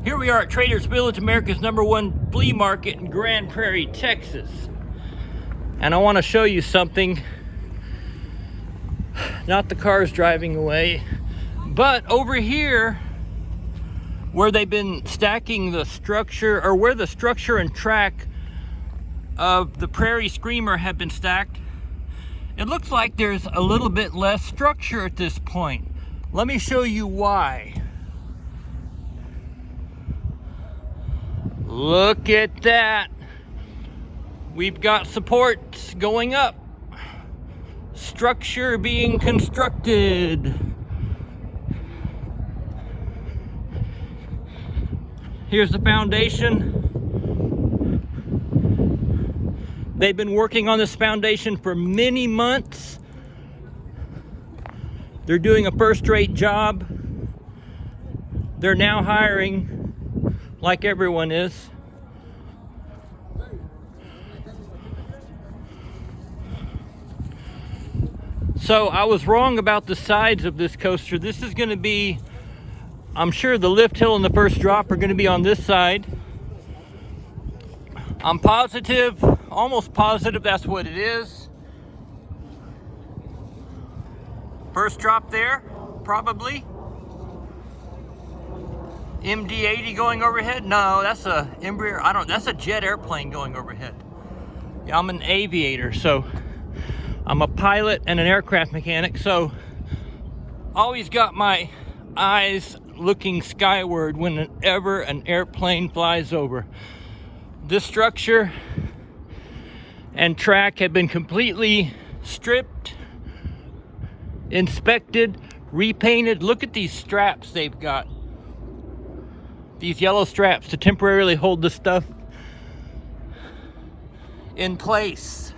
Here we are at Traders Village, America's #1 flea market in Grand Prairie, Texas. And I want to show you something. Not the cars driving away, but over here where they've been stacking the structure, or where the structure and track of the Prairie Screamer have been stacked, it looks like there's a little bit less structure at this point. Let me show you why. Look at that. We've got supports going up. Structure being constructed. Here's the foundation. They've been working on this foundation for many months. They're doing a first-rate job. They're now hiring, like everyone is. So I was wrong about the sides of this coaster. This is going to be, I'm sure the lift hill and the first drop are going to be on this side. I'm positive, almost positive that's what it is. First drop there, probably. MD-80 going overhead? No, that's a Embraer. That's a jet airplane going overhead. Yeah, I'm an aviator, so I'm a pilot and an aircraft mechanic, so always got my eyes looking skyward whenever an airplane flies over. This structure and track have been completely stripped, inspected, repainted. Look at these straps they've got. These yellow straps to temporarily hold the stuff in place.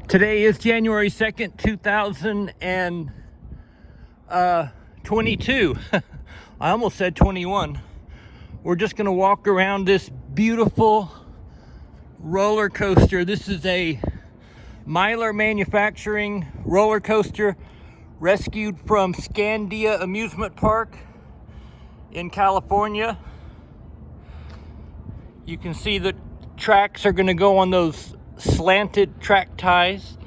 Today is January 2nd, 2022. I almost said 21. We're just gonna walk around this beautiful roller coaster. This is a Mylar Manufacturing roller coaster rescued from Scandia Amusement Park in California. You can see the tracks are gonna go on those slanted track ties.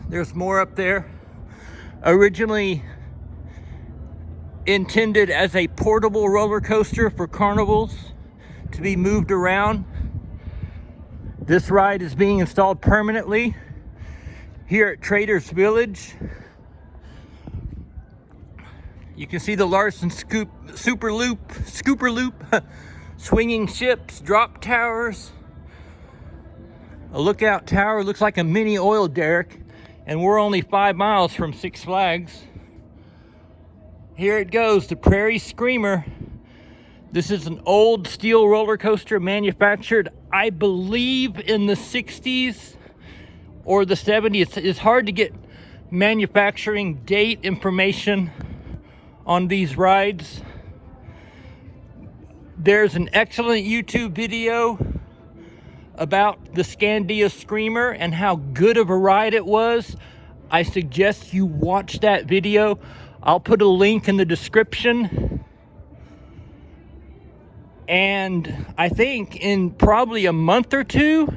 There's more up there. Originally intended as a portable roller coaster for carnivals to be moved around. This ride is being installed permanently here at Traders Village. You can see the Larson Scooper Loop, swinging ships, drop towers. A lookout tower looks like a mini oil derrick, and we're only 5 miles from Six Flags. Here it goes, the Prairie Screamer. This is an old steel roller coaster manufactured, I believe, in the 60s or the 70s. It's hard to get manufacturing date information on these rides. There's an excellent YouTube video about the Scandia Screamer and how good of a ride it was. I suggest you watch that video. I'll put a link in the description. And I think in probably a month or two,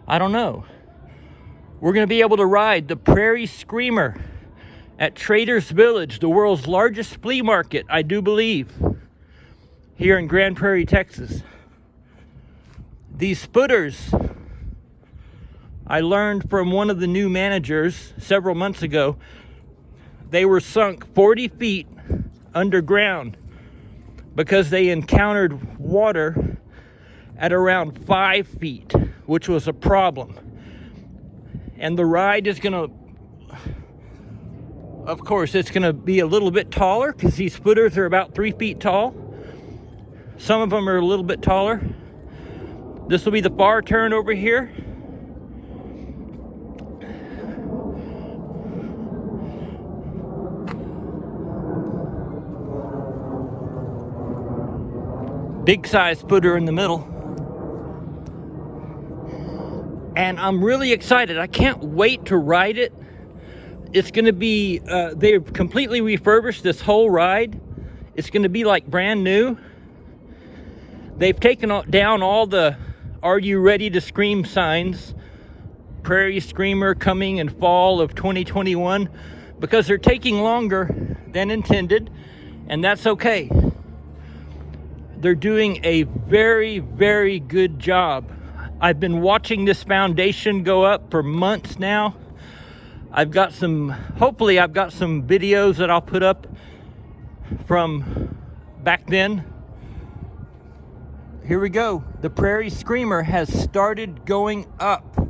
I don't know, we're going to be able to ride the Prairie Screamer at Traders Village, the world's largest flea market, I do believe, here in Grand Prairie, Texas. These footers, I learned from one of the new managers several months ago, they were sunk 40 feet underground because they encountered water at around 5 feet, which was a problem. And the ride is gonna, of course, it's gonna be a little bit taller because these footers are about 3 feet tall. Some of them are a little bit taller. This will be the far turn over here. big size footer in the middle. And I'm really excited. I can't wait to ride it. It's gonna be, they've completely refurbished this whole ride. It's gonna be like brand new. They've taken down all the "Are you ready to scream" signs. Prairie Screamer coming in fall of 2021, because they're taking longer than intended, and that's okay. They're doing a very, very good job. I've been watching this foundation go up for months now. Hopefully I've got some videos that I'll put up from back then. Here we go. The Prairie Screamer has started going up.